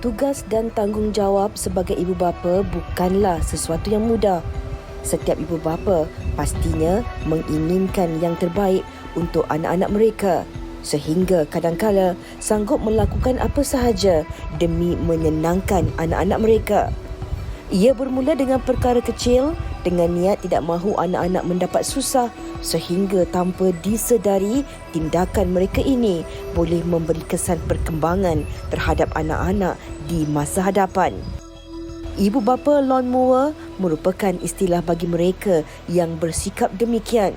Tugas dan tanggungjawab sebagai ibu bapa bukanlah sesuatu yang mudah. Setiap ibu bapa pastinya menginginkan yang terbaik untuk anak-anak mereka, sehingga kadang-kala sanggup melakukan apa sahaja demi menyenangkan anak-anak mereka. Ia bermula dengan perkara kecil dengan niat tidak mahu anak-anak mendapat susah, sehingga tanpa disedari tindakan mereka ini boleh memberi kesan perkembangan terhadap anak-anak di masa hadapan. Ibu bapa lawn mower merupakan istilah bagi mereka yang bersikap demikian.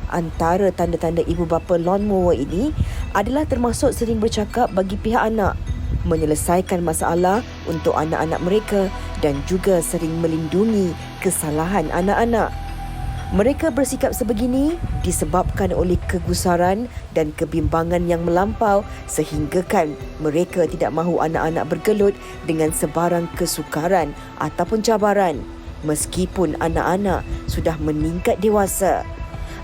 Antara tanda-tanda ibu bapa lawn mower ini adalah termasuk sering bercakap bagi pihak anak, menyelesaikan masalah untuk anak-anak mereka dan juga sering melindungi kesalahan anak-anak. Mereka bersikap sebegini disebabkan oleh kegusaran dan kebimbangan yang melampau sehinggakan mereka tidak mahu anak-anak bergelut dengan sebarang kesukaran ataupun cabaran meskipun anak-anak sudah meningkat dewasa.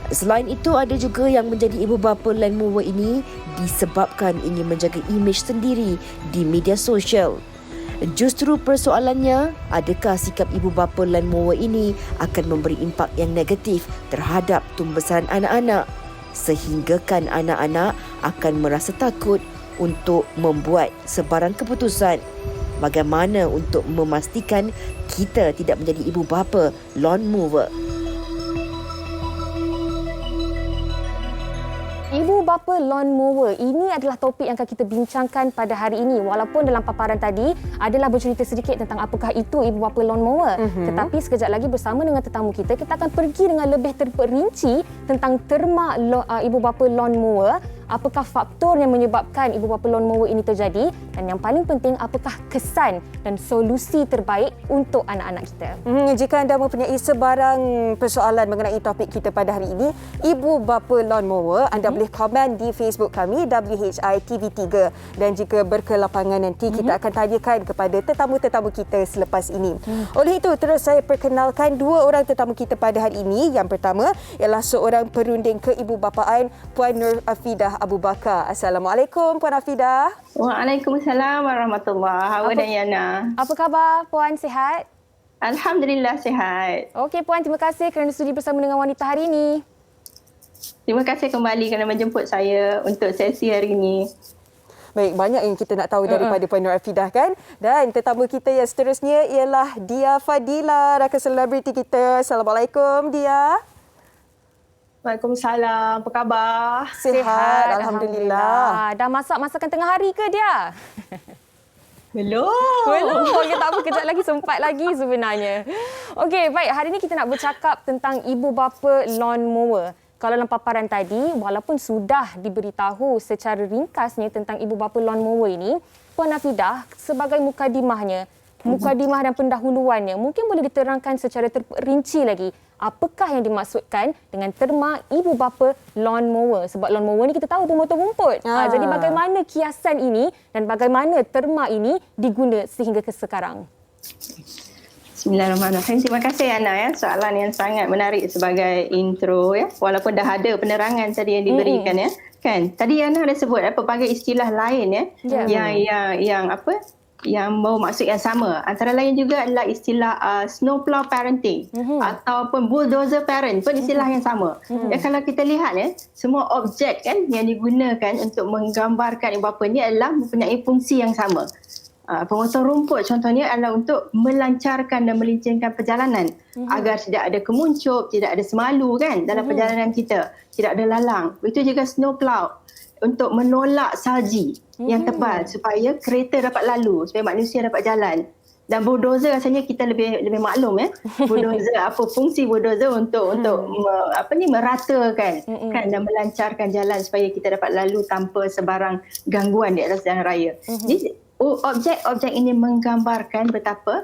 Selain itu, ada juga yang menjadi ibu bapa lawn mower ini disebabkan ingin menjaga imej sendiri di media sosial. Justru persoalannya, adakah sikap ibu bapa lawn mower ini akan memberi impak yang negatif terhadap tumbesaran anak-anak sehinggakan anak-anak akan merasa takut untuk membuat sebarang keputusan. Bagaimana untuk memastikan kita tidak menjadi ibu bapa lawn mower? Ibu bapa lawn mower, ini adalah topik yang akan kita bincangkan pada hari ini. Walaupun dalam paparan tadi adalah bercerita sedikit tentang apakah itu ibu bapa lawn mower. Tetapi sekejap lagi bersama dengan tetamu kita akan pergi dengan lebih terperinci tentang terma ibu bapa lawn mower. Apakah faktor yang menyebabkan ibu bapa lawn mower ini terjadi, dan yang paling penting, apakah kesan dan solusi terbaik untuk anak-anak kita. Jika anda mempunyai sebarang persoalan mengenai topik kita pada hari ini, ibu bapa lawn mower, anda boleh komen di Facebook kami WHI TV3, dan jika berkelapangan nanti kita akan tanyakan kepada tetamu-tetamu kita selepas ini. Oleh itu, terus saya perkenalkan dua orang tetamu kita pada hari ini. Yang pertama ialah seorang perunding keibubapaan, Puan Nur Afidah Abu Bakar. Assalamualaikum Puan Afidah. Waalaikumsalam warahmatullahi. Hawa dan Yana. Apa khabar Puan, sihat? Alhamdulillah sihat. Okey Puan, terima kasih kerana sudi bersama dengan wanita hari ini. Terima kasih kembali kerana menjemput saya untuk sesi hari ini. Baik, banyak yang kita nak tahu daripada Puan Nur Afidah kan. Dan tetamu kita yang seterusnya ialah Dia Fadila, rakan selebriti kita. Assalamualaikum Dia. Waalaikumsalam. Apa khabar? Sihat, Alhamdulillah. Dah masak masakan tengah hari ke dia? Belum. Okey, tak apa, kejap lagi, sempat lagi sebenarnya. Okey, baik. Hari ini kita nak bercakap tentang ibu bapa lawn mower. Kalau dalam paparan tadi, walaupun sudah diberitahu secara ringkasnya tentang ibu bapa lawn mower ini, Puan Afidah sebagai mukadimah dan pendahuluannya, mungkin boleh diterangkan secara terperinci lagi apakah yang dimaksudkan dengan terma ibu bapa lawn mower. Sebab lawn mower ni kita tahu pemotor rumput. Jadi bagaimana kiasan ini dan bagaimana terma ini diguna sehingga ke sekarang? Bismillahirrahmanirrahim. Terima kasih Ana ya. Soalan yang sangat menarik sebagai intro ya. Walaupun dah ada penerangan tadi yang diberikan ya. Kan? Tadi Ana ada sebut pelbagai istilah lain ya. Yang bawa maksud yang sama. Antara lain juga adalah istilah snowplow parenting ataupun bulldozer parent pun istilah yang sama. Ya, kalau kita lihat ya, semua objek kan yang digunakan untuk menggambarkan ibu bapa ni adalah mempunyai fungsi yang sama. Pemotor rumput contohnya adalah untuk melancarkan dan melincirkan perjalanan agar tidak ada kemuncup, tidak ada semalu kan dalam perjalanan kita, tidak ada lalang. Itu juga snowplow untuk menolak salji yang tebal supaya kereta dapat lalu, supaya manusia dapat jalan. Dan bulldozer rasanya kita lebih maklum ya. Bulldozer, apa fungsi bulldozer untuk meratakan kan dan melancarkan jalan supaya kita dapat lalu tanpa sebarang gangguan di atas jalan raya. Jadi objek-objek ini menggambarkan betapa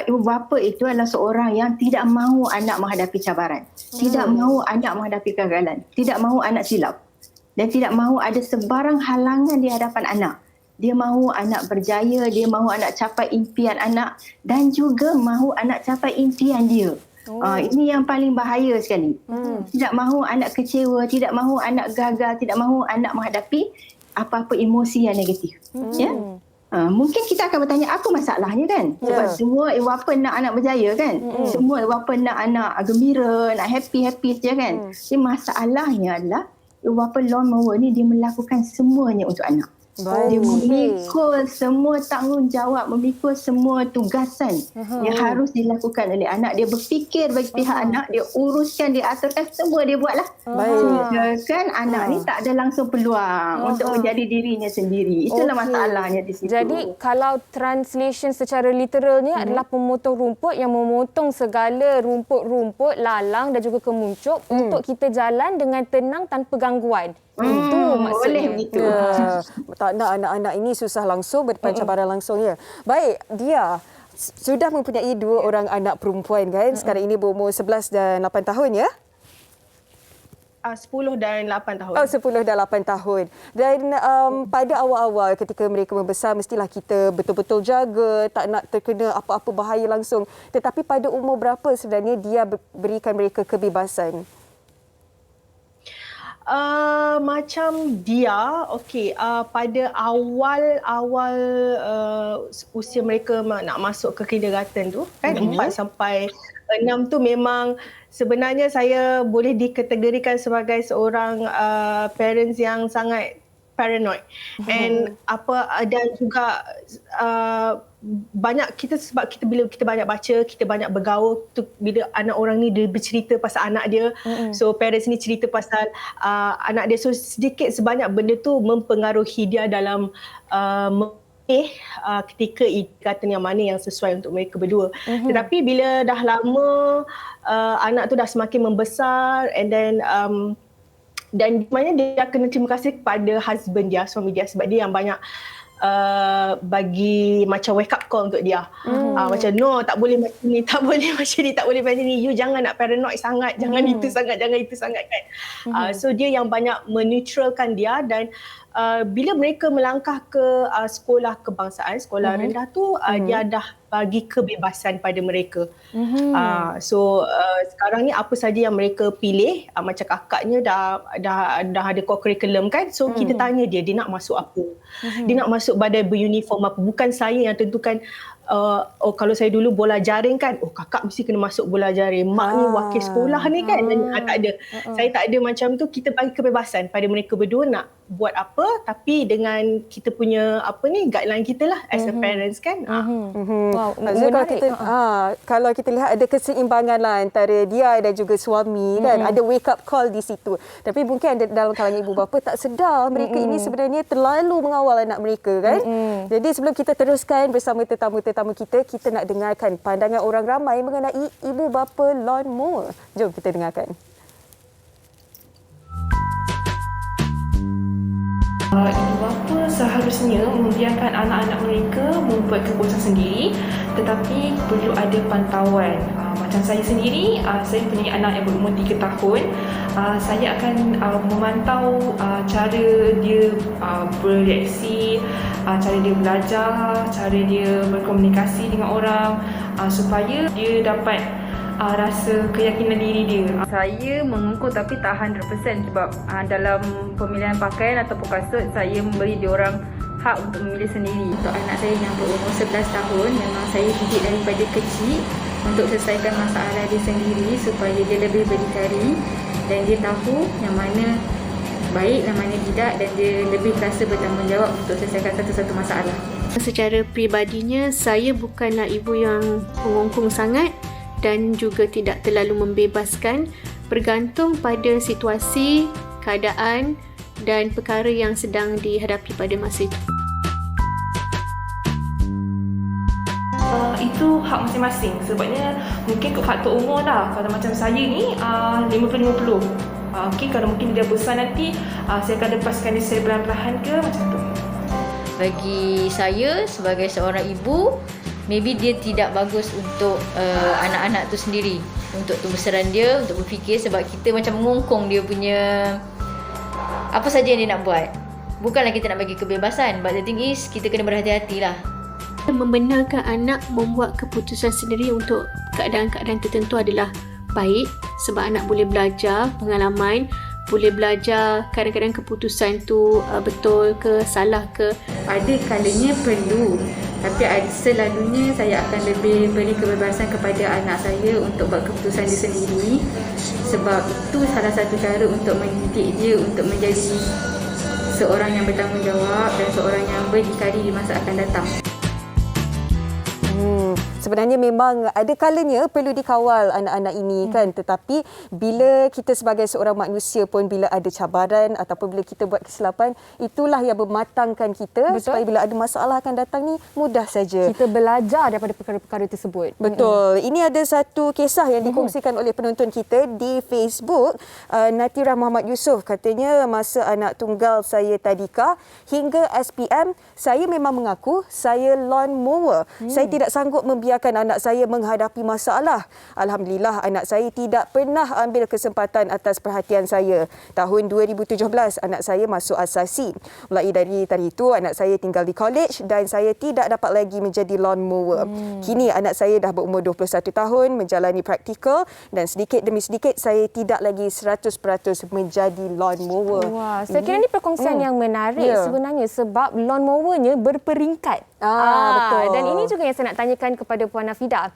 ibu bapa itu adalah seorang yang tidak mahu anak menghadapi cabaran, tidak mahu anak menghadapi kegagalan, tidak mahu anak silap. Dan tidak mahu ada sebarang halangan di hadapan anak. Dia mahu anak berjaya, dia mahu anak capai impian anak dan juga mahu anak capai impian dia. Ini yang paling bahaya sekali. Tidak mahu anak kecewa, tidak mahu anak gagal, tidak mahu anak menghadapi apa-apa emosi yang negatif. Ya? Mungkin kita akan bertanya apa masalahnya kan? Sebab semua ibu bapa nak anak berjaya kan? Semua ibu bapa nak anak gembira, nak happy saja kan? Jadi masalahnya adalah ibu bapa lone mower ni dia melakukan semuanya untuk anak. Dia memikul semua tanggungjawab, memikul semua tugasan yang harus dilakukan oleh anak. Dia berfikir bagi pihak anak, dia uruskan, dia aturkan, semua dia buatlah. Kan anak ni tak ada langsung peluang untuk menjadi dirinya sendiri. Itulah masalahnya di situ. Jadi kalau translation secara literalnya adalah pemotong rumput yang memotong segala rumput-rumput, lalang dan juga kemuncuk untuk kita jalan dengan tenang tanpa gangguan. Itu maksudnya. Boleh begitu. Tak nak anak-anak ini susah langsung, berdepan cabaran langsung ya. Baik, dia sudah mempunyai 2 orang anak perempuan kan? Sekarang ini berumur 11 dan 8 tahun ya? 10 dan 8 tahun. 10 dan 8 tahun. Dan pada awal-awal ketika mereka membesar, mestilah kita betul-betul jaga, tak nak terkena apa-apa bahaya langsung. Tetapi pada umur berapa sebenarnya dia berikan mereka kebebasan? Macam dia, pada awal usia mereka nak masuk ke kindergarten tu kan, 4 sampai 6 tu memang sebenarnya saya boleh dikategorikan sebagai seorang parents yang sangat paranoid. Dan juga banyak kita, sebab bila kita banyak baca, kita banyak bergaul tu, bila anak orang ni dia bercerita pasal anak dia, so parents ni cerita pasal anak dia, so sedikit sebanyak benda tu mempengaruhi dia dalam ketika ikatan yang mana yang sesuai untuk mereka berdua. Tetapi bila dah lama anak tu dah semakin membesar, and then dan maknanya dia kena terima kasih kepada husband dia, suami dia, sebab dia yang banyak bagi macam wake up call untuk dia. Macam no, tak boleh macam ni, tak boleh macam ni, tak boleh macam ni, you jangan nak paranoid sangat, jangan itu sangat, jangan itu sangat kan. So dia yang banyak meneutralkan dia. Dan bila mereka melangkah ke sekolah kebangsaan, sekolah rendah tu, dia dah bagi kebebasan pada mereka. So sekarang ni apa saja yang mereka pilih, macam kakaknya dah ada co-curriculum kan, so kita tanya dia nak masuk apa, dia nak masuk badai beruniform apa. Bukan saya yang tentukan, kalau saya dulu bola jaring kan, kakak mesti kena masuk bola jaring, mak ni wakil sekolah ni kan. Tak ada. Saya tak ada macam tu. Kita bagi kebebasan pada mereka berdua nak buat apa, tapi dengan kita punya guideline kita lah as a parents kan. Wow, kalau kita lihat ada keseimbangan lah antara dia dan juga suami kan, ada wake up call di situ. Tapi mungkin ada dalam kalangan ibu bapa tak sedar mereka ini sebenarnya terlalu mengawal anak mereka kan. Jadi sebelum kita teruskan bersama tetamu-tetamu kita nak dengarkan pandangan orang ramai mengenai ibu bapa lone mower. Jom kita dengarkan. Ibu bapa seharusnya membiarkan anak-anak mereka membuat keputusan sendiri, tetapi perlu ada pantauan. Macam saya sendiri, saya punya anak yang berumur 3 tahun. Saya akan memantau cara dia bereaksi, cara dia belajar, cara dia berkomunikasi dengan orang, supaya dia dapat rasa keyakinan diri dia. Saya mengukur tapi tak 100% sebab dalam pemilihan pakaian ataupun kasut, saya memberi diorang hak untuk memilih sendiri. Untuk anak saya yang berumur 11 tahun, memang saya didik daripada kecil untuk selesaikan masalah dia sendiri supaya dia lebih berdikari dan dia tahu yang mana baik, yang mana tidak, dan dia lebih rasa bertanggungjawab untuk selesaikan satu-satu masalah. Secara peribadinya, saya bukanlah ibu yang mengungkung sangat dan juga tidak terlalu membebaskan, bergantung pada situasi, keadaan dan perkara yang sedang dihadapi pada masa itu. Itu hak masing-masing. Sebabnya mungkin faktor umur lah. Kalau macam saya ni 50-50. Kalau mungkin dia besar nanti, saya akan lepaskan dia secara perlahan-lahan ke macam tu. Bagi saya sebagai seorang ibu, maybe dia tidak bagus untuk anak-anak tu sendiri, untuk tumbuh-besaran dia, untuk berfikir, sebab kita macam mengungkung dia punya apa saja yang dia nak buat. Bukanlah kita nak bagi kebebasan, but the thing is kita kena berhati-hatilah. Membenarkan anak membuat keputusan sendiri untuk keadaan-keadaan tertentu adalah baik, sebab anak boleh belajar pengalaman, boleh belajar kadang-kadang keputusan tu betul ke, salah ke? Ada kalanya perlu, tapi selalunya saya akan lebih beri kebebasan kepada anak saya untuk buat keputusan dia sendiri, sebab itu salah satu cara untuk mendidik dia untuk menjadi seorang yang bertanggungjawab dan seorang yang berdikari di masa akan datang. Sebenarnya memang ada kalanya perlu dikawal anak-anak ini kan, tetapi bila kita sebagai seorang manusia pun bila ada cabaran ataupun bila kita buat kesilapan, itulah yang mematangkan kita. Betul. Supaya bila ada masalah akan datang ni mudah saja kita belajar daripada perkara-perkara tersebut. Betul. Ini ada satu kisah yang dikongsikan oleh penonton kita di Facebook. Natira Muhammad Yusof katanya, masa anak tunggal saya tadika hingga SPM, saya memang mengaku saya lawn mower. Saya tidak sanggup membiarkan anak saya menghadapi masalah. Alhamdulillah anak saya tidak pernah ambil kesempatan atas perhatian saya. Tahun 2017 anak saya masuk asasi. Mulai dari itu anak saya tinggal di college dan saya tidak dapat lagi menjadi lawn mower. Kini anak saya dah berumur 21 tahun, menjalani praktikal dan sedikit demi sedikit saya tidak lagi 100% menjadi lawn mower. Wah, saya kira ini perkongsian yang menarik sebenarnya sebab lawn mowernya berperingkat. Betul. Dan ini juga yang saya nak tanyakan kepada Puan Nafida.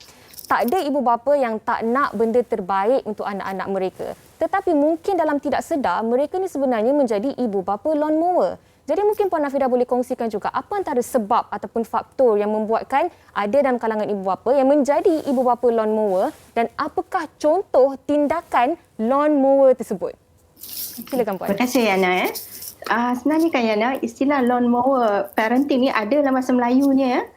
Tak ada ibu bapa yang tak nak benda terbaik untuk anak-anak mereka. Tetapi mungkin dalam tidak sedar, mereka ni sebenarnya menjadi ibu bapa lawn mower. Jadi mungkin Puan Nafida boleh kongsikan juga apa antara sebab ataupun faktor yang membuatkan ada dalam kalangan ibu bapa yang menjadi ibu bapa lawn mower dan apakah contoh tindakan lawn mower tersebut? Silakan Puan. Terima kasih Yana. Sebenarnya kan Yana, istilah lawn mower parenting ni ada dalam bahasa Melayunya.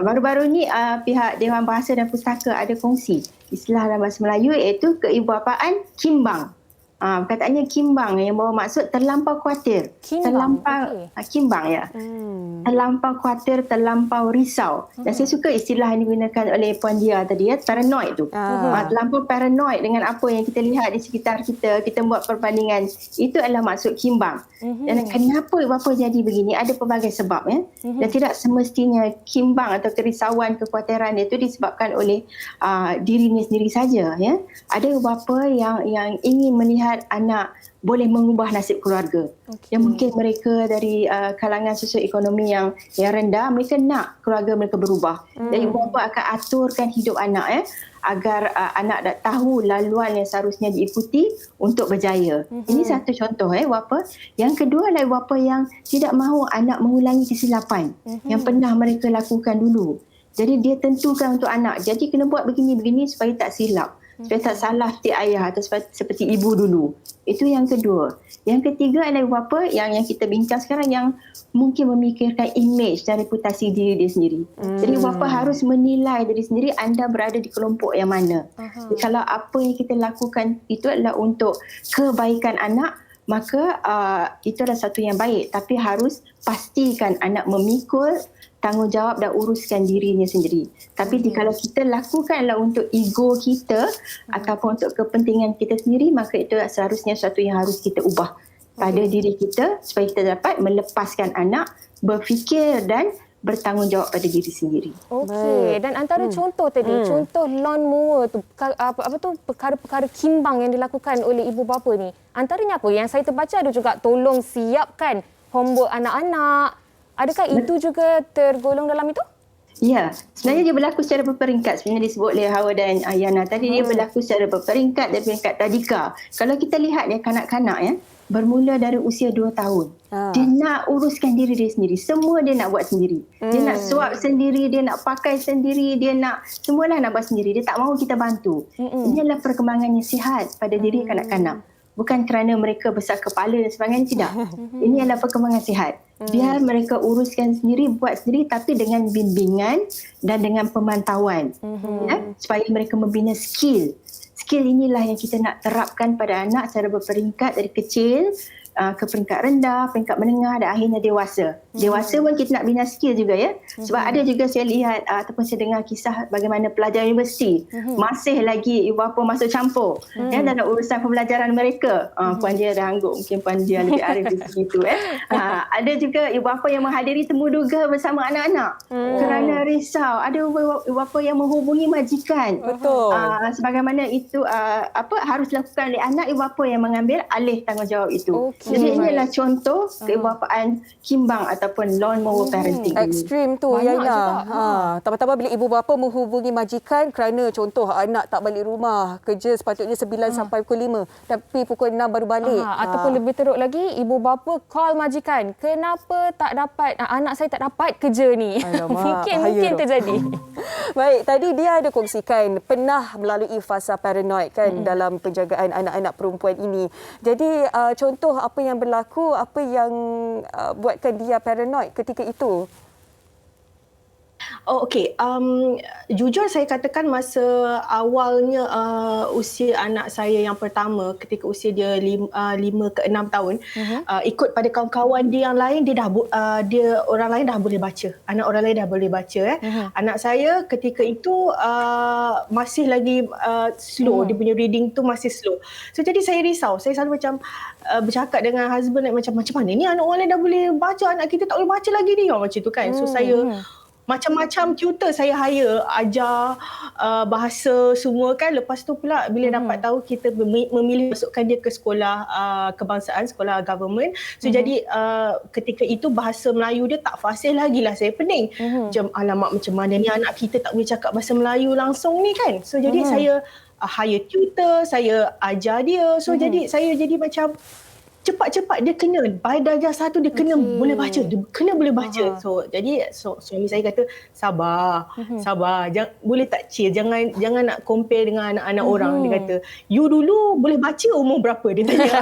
Baru-baru ni pihak Dewan Bahasa dan Pustaka ada kongsi istilah dalam bahasa Melayu iaitu keibubapaan kimbang. Perkataannya kimbang yang bermaksud terlampau khawatir. Kimbang ya. Terlampau khawatir, terlampau risau. Dan saya suka istilah yang digunakan oleh Puan Dia tadi ya, paranoid tu. Terlampau paranoid dengan apa yang kita lihat di sekitar kita, kita buat perbandingan. Itu adalah maksud kimbang. Dan kenapa bapa jadi begini? Ada pelbagai sebab ya. Dan tidak semestinya kimbang atau kerisauan, kekhawatiran itu disebabkan oleh dirinya sendiri saja ya. Ada bapa yang ingin melihat anak boleh mengubah nasib keluarga. Yang mungkin mereka dari kalangan sosioekonomi yang rendah, mereka nak keluarga mereka berubah. Jadi ibu bapa akan aturkan hidup anak agar anak dah tahu laluan yang seharusnya diikuti untuk berjaya. Ini satu contoh bapa. Yang kedua adalah bapa yang tidak mahu anak mengulangi kesilapan yang pernah mereka lakukan dulu. Jadi dia tentukan untuk anak, jadi kena buat begini-begini supaya tak silap. Supaya tak salah seperti ayah atau seperti ibu dulu. Itu yang kedua. Yang ketiga adalah bapa yang kita bincang sekarang yang mungkin memikirkan imej dan reputasi diri dia sendiri. Jadi bapa harus menilai diri sendiri anda berada di kelompok yang mana. Jadi, kalau apa yang kita lakukan itu adalah untuk kebaikan anak, maka itu adalah satu yang baik. Tapi harus pastikan anak memikul tanggungjawab dan uruskan dirinya sendiri. Tapi kalau kita lakukan adalah untuk ego kita ataupun untuk kepentingan kita sendiri, maka itu seharusnya sesuatu yang harus kita ubah pada diri kita supaya kita dapat melepaskan anak berfikir dan bertanggungjawab pada diri sendiri. Okey, dan antara contoh tadi, contoh lawn mower tu, perkara-perkara kimbang yang dilakukan oleh ibu bapa ni, antaranya apa? Yang saya terbaca ada juga tolong siapkan homework anak-anak. Adakah itu juga tergolong dalam itu? Ya, sebenarnya dia berlaku secara berperingkat. Sebenarnya disebut oleh Hawa dan Yana tadi, dia berlaku secara berperingkat dari peringkat tadika. Kalau kita lihat kanak-kanak bermula dari usia 2 tahun. Dia nak uruskan diri dia sendiri. Semua dia nak buat sendiri. Dia nak suap sendiri, dia nak pakai sendiri, dia nak semualah nak buat sendiri. Dia tak mahu kita bantu. Ini adalah perkembangan yang sihat pada diri kanak-kanak. Bukan kerana mereka besar kepala dan sebagainya, tidak. Ini adalah perkembangan sihat. Biar mereka uruskan sendiri, buat sendiri tapi dengan bimbingan dan dengan pemantauan. Supaya mereka membina skill. Skill inilah yang kita nak terapkan pada anak secara berperingkat dari kecil ke peringkat rendah, peringkat menengah dan akhirnya dewasa. Dewasa pun kita nak bina skill juga ya. Sebab ada juga saya lihat ataupun saya dengar kisah bagaimana pelajar universiti masih lagi ibu bapa masuk campur dalam urusan pembelajaran mereka. Puan Jia dah angguk, mungkin Puan Jia lebih arif di situ. Ada juga ibu bapa yang menghadiri temu duga bersama anak-anak kerana risau. Ada ibu bapa yang menghubungi majikan. Betul. Sebagaimana itu harus dilakukan oleh anak, ibu bapa yang mengambil alih tanggungjawab itu. Jadi inilah contoh keibubapaan kimbang ataupun lawnmower parenting. Ekstrim tu Banyak Yaina. juga. Tambah-tambah bila ibu bapa menghubungi majikan kerana contoh anak tak balik rumah, kerja sepatutnya 9 sampai pukul 5 tapi pukul 6 baru balik. Ataupun lebih teruk lagi, ibu bapa call majikan, kenapa tak dapat, anak saya tak dapat kerja ni. Alamak, mungkin bahaya tu. terjadi. Baik, tadi dia ada kongsikan pernah melalui fasa paranoid kan dalam penjagaan anak-anak perempuan ini. Jadi contoh apa yang berlaku, apa yang buatkan dia paranoid ketika itu? Okey. Jujur saya katakan masa awalnya usia anak saya yang pertama, ketika usia dia 5 ke 6 tahun, ikut pada kawan-kawan dia yang lain, dia orang lain dah boleh baca. Anak orang lain dah boleh baca. Anak saya ketika itu masih lagi slow. Dia punya reading tu masih slow. So jadi saya risau. Saya selalu macam bercakap dengan husband macam mana ni anak orang lain dah boleh baca, anak kita tak boleh baca lagi ni. Macam tu kan. So saya macam-macam tutor saya hire, ajar bahasa semua kan. Lepas tu pula bila dapat tahu kita memilih masukkan dia ke sekolah kebangsaan, sekolah government. So jadi ketika itu bahasa Melayu dia tak fasih lagi lah. Saya pening. Macam alamak, macam mana ni anak kita tak boleh cakap bahasa Melayu langsung ni kan. So jadi saya hire tutor, saya ajar dia. So jadi saya jadi macam cepat-cepat dia kena, by darjah 1 dia kena boleh baca, dia kena boleh baca. So jadi suami saya kata sabar, boleh tak chill, jangan nak compare dengan anak-anak orang. Dia kata, you dulu boleh baca umur berapa? Dia tanya.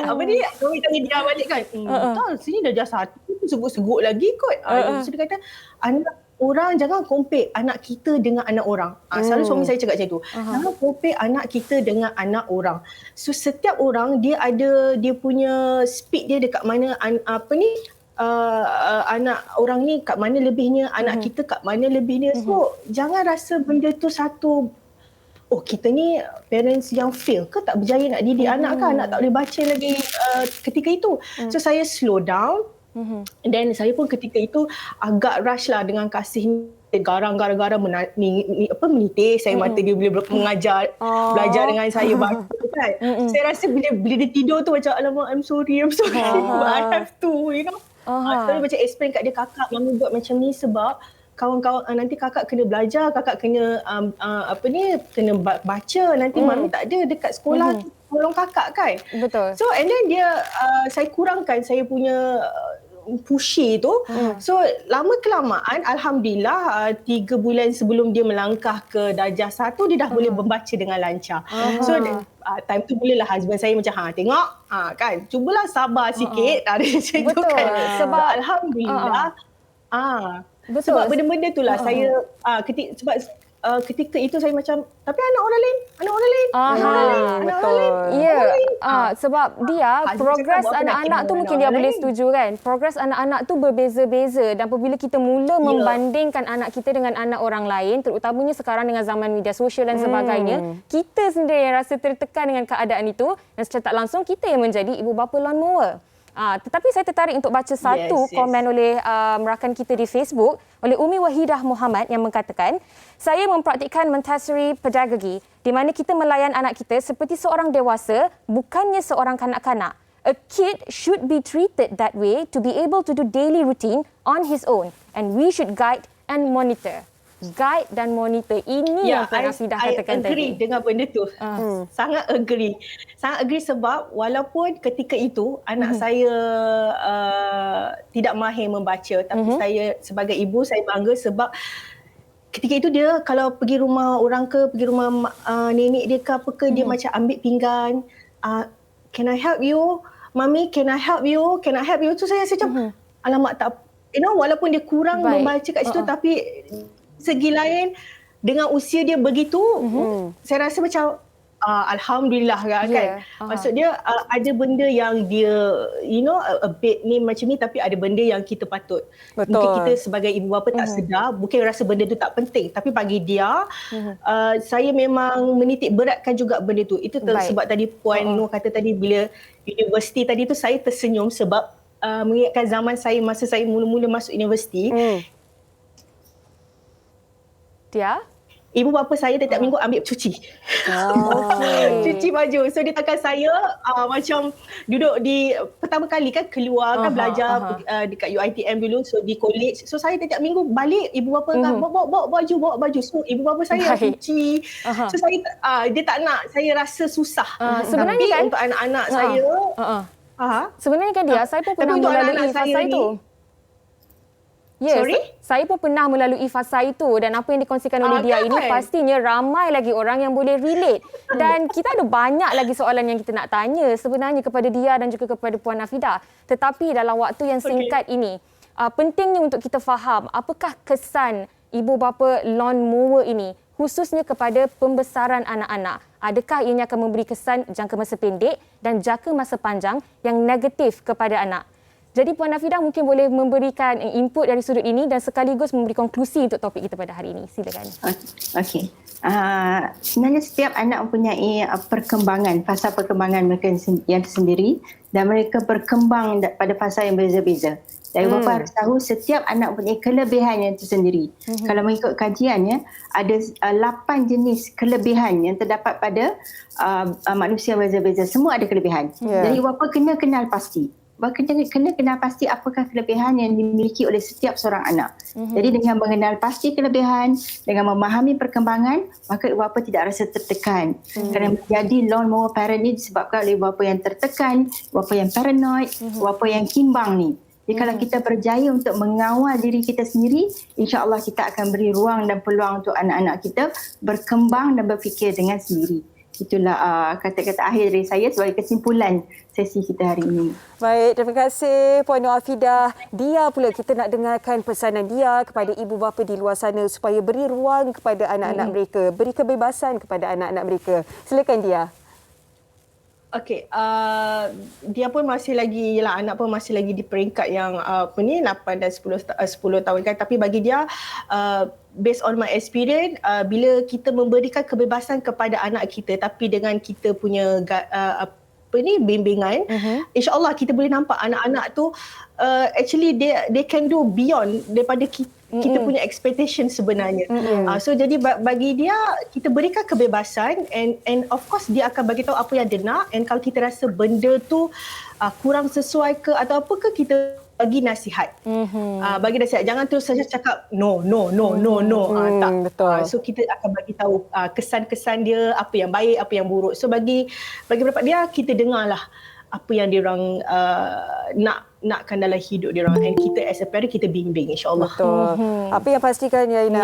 Apa ni? Kami tanya dia balik kan. Betul, sini darjah 1 seguk-seguk lagi kot. So dia kata, anak orang jangan compare anak kita dengan anak orang. Selalu suami saya cakap macam tu. Jangan compare anak kita dengan anak orang. So setiap orang dia ada dia punya speed dia dekat mana anak orang ni kat mana lebihnya, anak kita kat mana lebihnya. So jangan rasa benda tu satu, kita ni parents yang fail ke, tak berjaya nak didik anak ke, anak tak boleh baca lagi ketika itu. So saya slow down. Dan saya pun ketika itu agak rush lah dengan kasih garang-garang menitis saya mata dia bila mengajar belajar dengan saya baca kan. Saya rasa bila dia tidur tu macam alamak, I'm sorry but I have to, you know. Saya macam explain kat dia, kakak mami buat macam ni sebab kawan-kawan nanti kakak kena belajar, kakak kena kena baca, nanti mami tak ada dekat sekolah tolong kakak kan. Betul. So and then dia saya kurangkan saya punya pushy tu. So lama kelamaan alhamdulillah 3 bulan sebelum dia melangkah ke darjah 1 dia dah boleh membaca dengan lancar. So time tu bolehlah husband saya macam tengok kan, cubalah sabar sikit. Betul kan. sebab alhamdulillah betul. Sebab benda-benda itulah saya ketika itu saya macam, tapi anak orang lain. Ya, sebab dia progres anak-anak tu mungkin dia boleh setuju kan. Progres anak-anak tu berbeza-beza dan apabila kita mula membandingkan anak kita dengan anak orang lain, terutamanya sekarang dengan zaman media sosial dan sebagainya, kita sendiri yang rasa tertekan dengan keadaan itu dan secara tak langsung kita yang menjadi ibu bapa lawnmower. Tetapi saya tertarik untuk baca satu komen oleh rakan kita di Facebook oleh Umi Wahidah Muhammad yang mengatakan, saya mempraktikkan Montessori pedagogi di mana kita melayan anak kita seperti seorang dewasa, bukannya seorang kanak-kanak. A kid should be treated that way to be able to do daily routine on his own and we should guide and monitor. Guide dan monitor. Ini yang Puan Rafidah katakan tadi. I agree dengan benda tu. Sangat agree. Sangat agree sebab walaupun ketika itu anak saya tidak mahir membaca, tapi saya sebagai ibu saya bangga sebab ketika itu dia kalau pergi rumah orang ke, pergi rumah nenek dia ke apa ke, dia macam ambil pinggan, can I help you? Mami, can I help you? Can I help you? So saya macam alamak tak, walaupun dia kurang membaca kat situ tapi segi lain dengan usia dia begitu, saya rasa macam alhamdulillah kan. Maksud dia ada benda yang dia a bit ni macam ni, tapi ada benda yang kita patut. Mungkin kita sebagai ibu bapa tak sedar, mungkin rasa benda tu tak penting, tapi bagi dia saya memang menitik beratkan juga benda tu. Itu sebab tadi Puan Nur kata tadi bila universiti tadi tu saya tersenyum sebab mengingatkan zaman saya masa saya mula-mula masuk universiti. Dia ibu bapa saya tiap minggu ambil cuci. Cuci baju. So dia takkan saya macam duduk di pertama kali kan keluar kan belajar dekat UiTM dulu, so di college. So saya tiap minggu balik ibu bapa bawa baju. So ibu bapa saya cuci. So saya dia tak nak saya rasa susah. Sebenarnya tapi kan untuk anak-anak saya sebenarnya kan dia saya pun pernah melalui fasa itu. Yes, Sorry? Saya pun pernah melalui fasa itu dan apa yang dikongsikan oleh dia ini pastinya ramai lagi orang yang boleh relate. Dan kita ada banyak lagi soalan yang kita nak tanya sebenarnya kepada dia dan juga kepada Puan Nafidah. Tetapi dalam waktu yang singkat ini, pentingnya untuk kita faham apakah kesan ibu bapa lawn mower ini khususnya kepada pembesaran anak-anak. Adakah ianya akan memberi kesan jangka masa pendek dan jangka masa panjang yang negatif kepada anak? Jadi Puan Nafidah mungkin boleh memberikan input dari sudut ini dan sekaligus memberi konklusi untuk topik kita pada hari ini. Silakan. Okey. Sebenarnya setiap anak mempunyai perkembangan, fasa perkembangan mereka yang tersendiri dan mereka berkembang pada fasa yang berbeza-beza. Dan bapa harus tahu setiap anak mempunyai kelebihan yang tersendiri. Kalau mengikut kajiannya, ada 8 jenis kelebihan yang terdapat pada manusia berbeza-beza. Semua ada kelebihan. Jadi bapa kena kenal pasti. Kena kenal pasti apakah kelebihan yang dimiliki oleh setiap seorang anak. Jadi dengan mengenal pasti kelebihan, dengan memahami perkembangan, maka ibu bapa tidak rasa tertekan. Kerana menjadi lawn mower parent ni disebabkan oleh ibu bapa yang tertekan, ibu bapa yang paranoid, ibu bapa yang kimbang ni. Jadi kalau kita berjaya untuk mengawal diri kita sendiri, insya-Allah kita akan beri ruang dan peluang untuk anak-anak kita berkembang dan berfikir dengan sendiri. Itulah kata-kata akhir dari saya sebagai kesimpulan sesi kita hari ini. Baik, terima kasih Puan Nur Afidah. Dia pula kita nak dengarkan pesanan dia kepada ibu bapa di luar sana supaya beri ruang kepada anak-anak mereka, beri kebebasan kepada anak-anak mereka. Silakan dia. Okey, dia pun masih lagi, anak pun masih lagi di peringkat yang 8 dan 10 tahun kan. Tapi bagi dia, based on my experience, bila kita memberikan kebebasan kepada anak kita tapi dengan kita punya bimbingan, insya-Allah kita boleh nampak anak-anak tu actually they can do beyond daripada kita punya expectation sebenarnya. So jadi bagi dia kita berikan kebebasan and of course dia akan bagi tahu apa yang dia nak, and kalau kita rasa benda tu kurang sesuai ke atau apa ke, kita bagi nasihat. Bagi nasihat, jangan terus saja cakap no. Tak. Betul. So kita akan bagi tahu kesan-kesan dia, apa yang baik, apa yang buruk. So bagi pendapat dia, kita dengarlah apa yang dia orang nakkan dalam hidup dia orang, and kita as a parent kita bimbing, insya-Allah. Betul. Apa yang pastikan Yaina,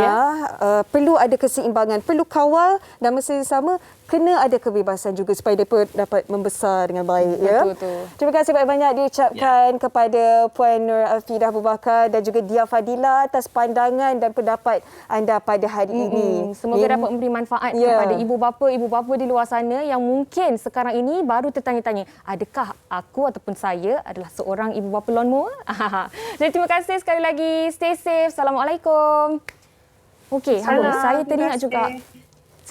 perlu ada keseimbangan, perlu kawal dan masa yang sama kena ada kebebasan juga supaya mereka dapat membesar dengan baik. Betul. Terima kasih banyak-banyak diucapkan kepada Puan Nur Afidah Abu Bakar dan juga Dia Fadila atas pandangan dan pendapat anda pada hari ini. Semoga dapat memberi manfaat kepada ibu bapa di luar sana yang mungkin sekarang ini baru tertanya-tanya, adakah aku ataupun saya adalah seorang ibu bapa lawn mower? Jadi terima kasih sekali lagi. Stay safe. Assalamualaikum. Okey, saya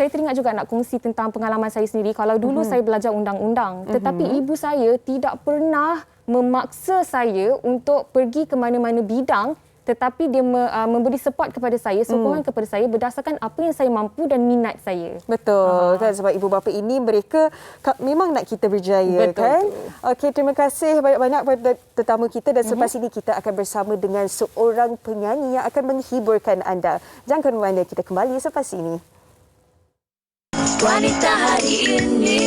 teringat juga nak kongsi tentang pengalaman saya sendiri. Kalau dulu saya belajar undang-undang, tetapi ibu saya tidak pernah memaksa saya untuk pergi ke mana-mana bidang, tetapi dia memberi support kepada saya, sokongan kepada saya berdasarkan apa yang saya mampu dan minat saya. Betul. Kan sebab ibu bapa ini mereka memang nak kita berjaya. Betul. Kan? Okey, terima kasih banyak-banyak kepada tetamu kita dan selepas ini kita akan bersama dengan seorang penyanyi yang akan menghiburkan anda. Jangan ke mana, kita kembali selepas ini. Wanita hari ini.